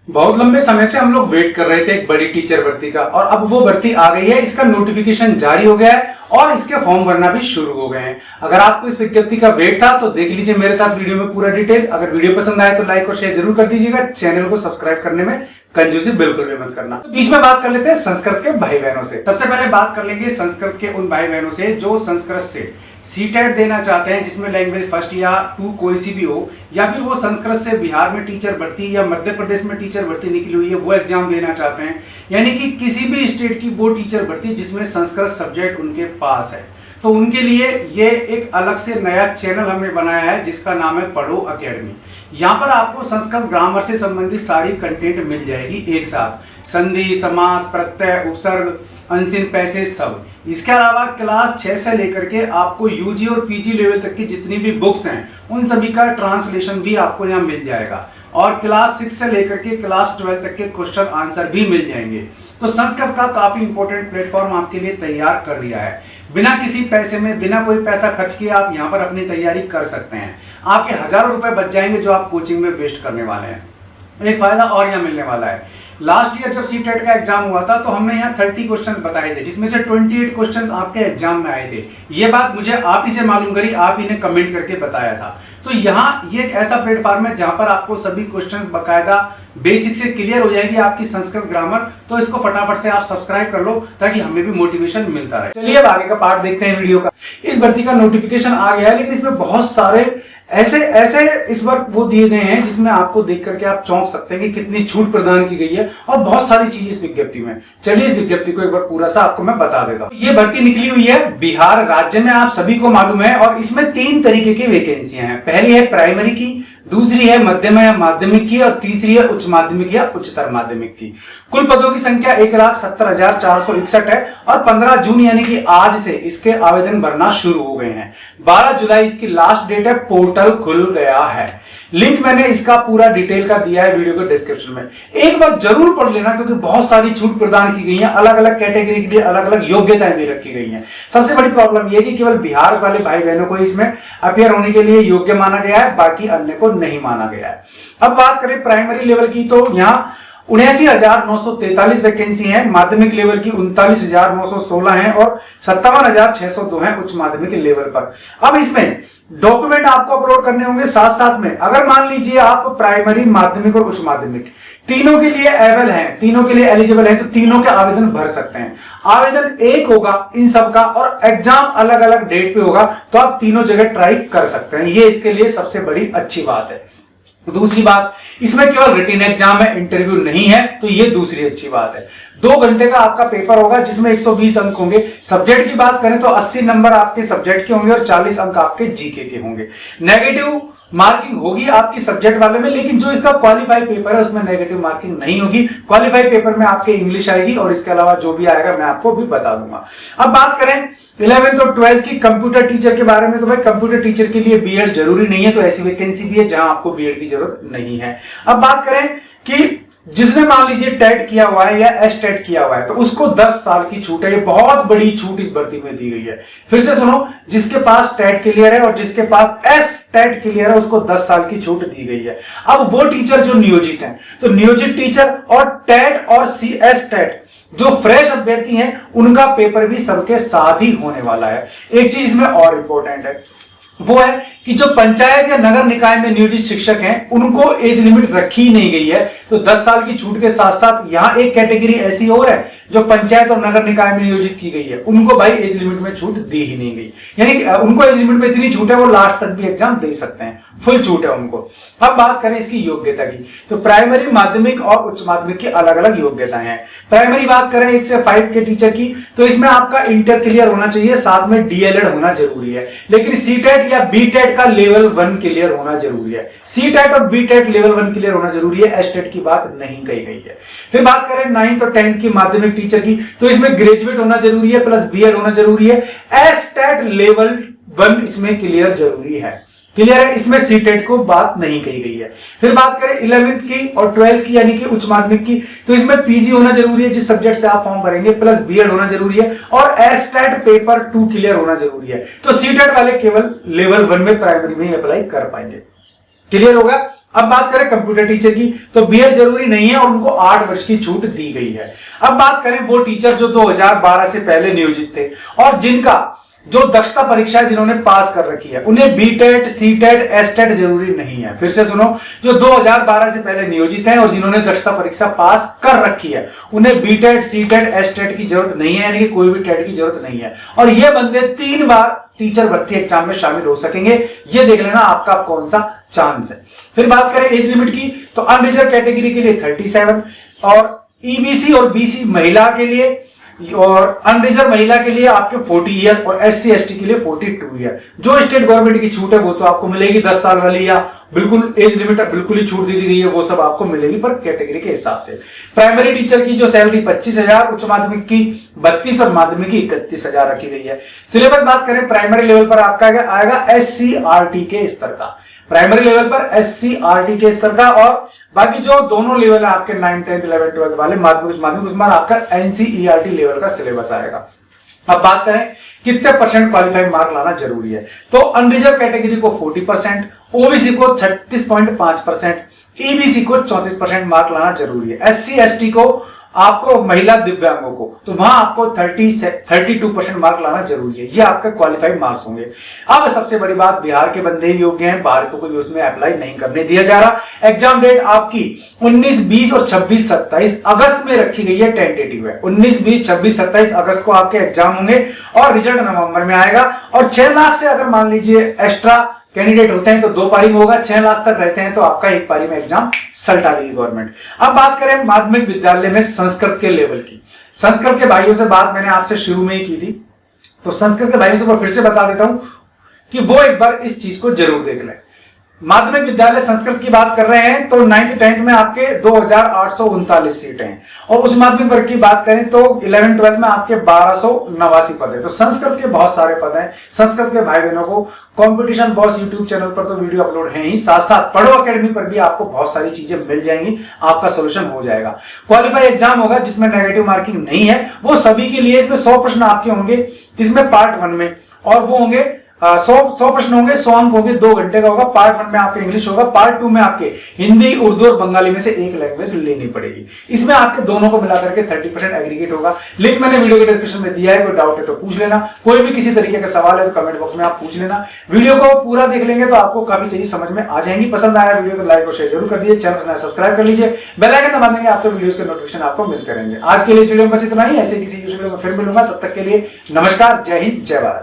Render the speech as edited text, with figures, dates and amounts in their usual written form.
बहुत लंबे समय से हम लोग वेट कर रहे थे एक बड़ी टीचर भर्ती का, और अब वो भर्ती आ गई है। इसका नोटिफिकेशन जारी हो गया है और इसके फॉर्म भरना भी शुरू हो गए हैं। अगर आपको इस विज्ञप्ति का वेट था तो देख लीजिए मेरे साथ वीडियो में पूरा डिटेल। अगर वीडियो पसंद आए तो लाइक और शेयर जरूर कर दीजिएगा। चैनल को सब्सक्राइब करने में कंजूसी बिल्कुल भी मत करना। तो बीच में बात कर लेते हैं संस्कृत के भाई बहनों से। सबसे पहले बात कर लेंगे संस्कृत के उन भाई बहनों से जो संस्कृत से सीटेट देना चाहते हैं, जिसमें लैंग्वेज फर्स्ट या टू कोई सी भी हो, या फिर वो संस्कृत से बिहार में टीचर भर्ती या मध्य प्रदेश में टीचर भर्ती निकली हुई है वो एग्जाम देना चाहते हैं, यानी कि किसी भी स्टेट की वो टीचर भर्ती जिसमें संस्कृत सब्जेक्ट उनके पास है। तो उनके लिए ये एक अलग से नया चैनल हमने बनाया है जिसका नाम है पढ़ो अकेडमी। यहाँ पर आपको संस्कृत ग्रामर से संबंधित सारी कंटेंट मिल जाएगी एक साथ, संधि, समास, प्रत्यय, उपसर्ग, अनसिन, पैसेज सब। इसके अलावा क्लास 6 से लेकर के आपको यूजी और पीजी लेवल तक की जितनी भी बुक्स हैं उन सभी का ट्रांसलेशन भी आपको यहाँ मिल जाएगा, और क्लास 6 से लेकर के क्लास 12 तक के क्वेश्चन आंसर भी मिल जाएंगे। तो संस्कृत का काफी इंपॉर्टेंट प्लेटफॉर्म आपके लिए तैयार कर दिया है। बिना किसी पैसे में, बिना कोई पैसा खर्च किए आप यहाँ पर अपनी तैयारी कर सकते हैं। आपके हजारों रुपए बच जाएंगे जो आप कोचिंग में वेस्ट करने वाले हैं। एक फायदा और यहाँ मिलने वाला है, लास्ट ईयर जब सीटेट का एग्जाम हुआ था तो हमने यहाँ 30 क्वेश्चंस बताए थे, जिसमें से 28 क्वेश्चंस आपके एग्जाम में आए थे। ये बात मुझे आप ही से मालूम करी, आप ही ने कमेंट करके बताया था। तो यहाँ ये एक ऐसा प्लेटफॉर्म है जहां पर आपको सभी क्वेश्चंस बकायदा बेसिक से क्लियर हो जाएगी आपकी संस्कृत ग्रामर। तो इसको फटाफट से आप सब्सक्राइब कर लो ताकि हमें भी मोटिवेशन मिलता रहे। चलिए अब आगे का पार्ट देखते हैं वीडियो का। इस भर्ती का नोटिफिकेशन आ गया है, लेकिन इसमें बहुत सारे ऐसे इस बार वो दिए गए हैं जिसमें आपको देख करके आप चौंक सकते हैं कि कितनी छूट प्रदान की गई है, और बहुत सारी चीजें इस विज्ञप्ति में। चलिए इस विज्ञप्ति को एक बार पूरा सा आपको मैं बता देता हूँ। ये भर्ती निकली हुई है बिहार राज्य में, आप सभी को मालूम है, और इसमें 3 तरीके की वैकेंसियां हैं। पहली है प्राइमरी की, दूसरी है मध्यम या माध्यमिक की, और तीसरी है उच्च माध्यमिक या उच्चतर माध्यमिक की। कुल पदों की संख्या 1,70,461 है, और 15 जून यानी कि आज से इसके आवेदन भरना शुरू हो गए हैं। 12 जुलाई इसकी लास्ट डेट है, पोर्टल खुल गया है। लिंक मैंने इसका पूरा डिटेल का दिया है वीडियो के डिस्क्रिप्शन में, एक बार जरूर पढ़ लेना क्योंकि बहुत सारी छूट प्रदान की गई है। अलग अलग कैटेगरी के लिए अलग अलग योग्यताएं भी रखी गई हैं। सबसे बड़ी प्रॉब्लम यह कि केवल बिहार वाले भाई बहनों को इसमें अपियर होने के लिए योग्य माना गया है, बाकी अन्य को नहीं माना गया है। अब बात करें प्राइमरी लेवल की तो यहाँ 79,943 वैकेंसी है, माध्यमिक लेवल की 39,916 है, और 57,602 है उच्च माध्यमिक लेवल पर। अब इसमें डॉक्यूमेंट आपको अपलोड करने होंगे साथ साथ में। अगर मान लीजिए आप प्राइमरी, माध्यमिक और उच्च माध्यमिक तीनों के लिए एबल हैं, तीनों के लिए एलिजिबल हैं, तो तीनों के आवेदन भर सकते हैं। आवेदन एक होगा इन सब का, और एग्जाम अलग अलग डेट पे होगा, तो आप तीनों जगह ट्राई कर सकते हैं। ये इसके लिए सबसे बड़ी अच्छी बात है। दूसरी बात, इसमें केवल रिटन एग्जाम है, इंटरव्यू नहीं है, तो ये दूसरी अच्छी बात है। 2 घंटे का आपका पेपर होगा जिसमें 120 अंक होंगे। सब्जेक्ट की बात करें तो 80 नंबर आपके सब्जेक्ट के होंगे और 40 अंक आपके जीके के होंगे। नेगेटिव मार्किंग होगी आपकी सब्जेक्ट वाले में, लेकिन जो इसका क्वालिफाई पेपर है उसमें नेगेटिव मार्किंग नहीं होगी। क्वालिफाई पेपर में आपके इंग्लिश आएगी, और इसके अलावा जो भी आएगा मैं आपको भी बता दूंगा। अब बात करें 11th और 12th की कंप्यूटर टीचर के बारे में, तो भाई कंप्यूटर टीचर के लिए बीएड जरूरी नहीं है, तो ऐसी वैकेंसी भी है जहां आपको बीएड की जरूरत नहीं है। अब बात करें कि जिसने मान लीजिए टेट किया हुआ है या एस टेट किया हुआ है तो उसको 10 साल की छूट है। ये बहुत बड़ी छूट इस भर्ती में दी गई है। फिर से सुनो, जिसके पास टेट क्लियर है और जिसके पास एस टेट क्लियर है उसको 10 साल की छूट दी गई है। अब वो टीचर जो नियोजित हैं, तो नियोजित टीचर और टेट और एस टेट जो फ्रेश अभ्यर्थी हैं उनका पेपर भी सबके साथ ही होने वाला है। एक चीज इसमें और इंपॉर्टेंट है, वो है कि जो पंचायत या नगर निकाय में नियोजित शिक्षक हैं उनको एज लिमिट रखी नहीं गई है। तो 10 साल की छूट के साथ साथ यहां एक कैटेगरी ऐसी और है जो पंचायत और नगर निकाय में नियोजित की गई है, उनको भाई एज लिमिट में छूट दी ही नहीं गई। यानी उनको एज लिमिट में इतनी छूट है वो लास्ट तक भी एग्जाम दे सकते हैं, फुल छूट है उनको। अब बात करें इसकी योग्यता की, तो प्राइमरी, माध्यमिक और उच्च माध्यमिक की अलग अलग योग्यताएं हैं। प्राइमरी बात करें 1 से 5 के टीचर की, तो इसमें आपका इंटर क्लियर होना चाहिए, साथ में डीएलएड होना जरूरी है। लेकिन सीटेट या बीटेट का लेवल 1 क्लियर होना जरूरी है। सीटेट और बीटेट लेवल 1 क्लियर होना जरूरी है, एसटेट की बात नहीं कही गई है। फिर बात करें 9th और 10th की माध्यमिक टीचर की, तो इसमें ग्रेजुएट होना जरूरी है प्लस बीएड होना जरूरी है। एसटेट लेवल 1 इसमें क्लियर जरूरी है, क्लियर है, इसमें सीटेट को बात नहीं कही गई है। फिर बात करें 11th की और 12th की यानी कि उच्च माध्यमिक की, तो इसमें पीजी होना जरूरी है जिस सब्जेक्ट से आप फॉर्म भरेंगे, प्लस बीएड होना जरूरी है, और एसटेट पेपर 2 क्लियर होना जरूरी है। तो सीटेट वाले केवल लेवल 1 में प्राइमरी में ही अप्लाई कर पाएंगे। क्लियर होगा? अब बात करें कंप्यूटर टीचर की, तो बीएड जरूरी नहीं है और उनको 8 वर्ष की छूट दी गई है। अब बात करें वो टीचर जो 2012 से पहले नियोजित थे और जिनका जो दक्षता परीक्षा है जिन्होंने पास कर रखी है, उन्हें बीटेट, सीटेट, एसटेट जरूरी नहीं है। फिर से सुनो, जो 2012 से पहले नियोजित हैं और जिन्होंने दक्षता परीक्षा पास कर रखी है, उन्हें बीटेट, सीटेट, एसटेट की जरूरत नहीं है, यानी कि कोई भी टेट की जरूरत नहीं है। और ये बंदे 3 बार टीचर भर्ती एग्जाम में शामिल हो सकेंगे। ये देख लेना आपका कौन सा चांस है। फिर बात करें एज लिमिट की, तो अनरिजर्व कैटेगरी के लिए 37 और ईबीसी और बीसी महिला के लिए और अनरिजर्व महिला के लिए आपके 40 ईयर और एससी एसटी के लिए 42 ईयर। जो स्टेट गवर्नमेंट की छूट है वो तो आपको मिलेगी 10 साल वाली, या बिल्कुल एज लिमिट बिल्कुल ही छूट दे दी गई है, वो सब आपको मिलेगी पर कैटेगरी के हिसाब से। प्राइमरी टीचर की जो सैलरी 25,000, उच्च माध्यमिक की 32 और माध्यमिक की 31,000 रखी गई है। सिलेबस बात करें प्राइमरी लेवल पर आपका आएगा एससीआरटी के स्तर का, प्राइमरी लेवल पर एससीआरटी के स्तर का, और बाकी जो दोनों लेवल है आपके 9, 10, 11, 12 वाले माध्यमिक उसमें आपका एनसीईआरटी लेवल का सिलेबस आएगा। अब बात करें कितने परसेंट क्वालिफाइंग मार्क लाना जरूरी है, तो अनरिजर्व कैटेगरी को 40%, ओबीसी को 36.5%, ईबीसी को 34% मार्क लाना जरूरी है। एससी एसटी को आपको महिला दिव्यांगों को तो वहां आपको 32% मार्क लाना जरूरी है। ये आपके क्वालिफाइड मार्क्स होंगे। अब सबसे बड़ी बात, बिहार के बंदे ही योग्य हैं, बाहर को कोई उसमें अप्लाई नहीं करने दिया जा रहा। एग्जाम डेट आपकी 19, 20 और 26, 27 अगस्त में रखी गई है, टेंटेटिव है। 19, 20, 26, 27 अगस्त को आपके एग्जाम होंगे और रिजल्ट नवंबर में आएगा। और 6 लाख से अगर मान लीजिए एक्स्ट्रा कैंडिडेट होते हैं तो 2 पारी में होगा, 6 लाख तक रहते हैं तो आपका 1 पारी में एग्जाम सल्टा देगी गवर्नमेंट। अब बात करें माध्यमिक विद्यालय में संस्कृत के लेवल की। संस्कृत के भाइयों से बात मैंने आपसे शुरू में ही की थी, तो संस्कृत के भाइयों से मैं फिर से बता देता हूं कि वो एक बार इस चीज को जरूर देख लें। माध्यमिक विद्यालय संस्कृत की बात कर रहे हैं तो 9th 10th में आपके 2839 सीटें हैं, और उच्च माध्यमिक वर्ग की बात करें तो 11th 12th में आपके 1289 पद है। तो संस्कृत के बहुत सारे पद हैं। संस्कृत के भाई बहनों को कंपटीशन बॉस यूट्यूब चैनल पर तो वीडियो अपलोड है ही, साथ साथ पढ़ो अकेडमी पर भी आपको बहुत सारी चीजें मिल जाएंगी, आपका सोल्यूशन हो जाएगा। क्वालिफाई एग्जाम होगा जिसमें नेगेटिव मार्किंग नहीं है, वो सभी के लिए। इसमें 100 प्रश्न आपके होंगे इसमें पार्ट 1 में, और वो होंगे 100 प्रश्न होंगे, 100 अंक होंगे, 2 घंटे का होगा। पार्ट 1 में आपके इंग्लिश होगा, पार्ट 2 में आपके हिंदी, उर्दू और बंगाली में से एक लैंग्वेज लेनी पड़ेगी। इसमें आपके दोनों को मिलाकर के 30% एग्रीगेट होगा। लिंक मैंने वीडियो के डिस्क्रिप्शन में दिया है, कोई डाउट है तो पूछ लेना। कोई भी किसी तरीके का सवाल है तो कमेंट बॉक्स में आप पूछ लेना। वीडियो को पूरा देख लेंगे तो आपको काफी चीजें समझ में आ जाएंगी। पसंद आया वीडियो तो लाइक और शेयर जरूर कर दीजिए, चैनल सब्सक्राइब कर लीजिए, बेल आइकन दबा देंगे, आपको वीडियोस के नोटिफिकेशन आपको मिलते रहेंगे। आज के लिए इस वीडियो में बस इतना ही, ऐसे किसी वीडियो में फिर मिलूंगा, तब तक के लिए नमस्कार, जय हिंद, जय भारत।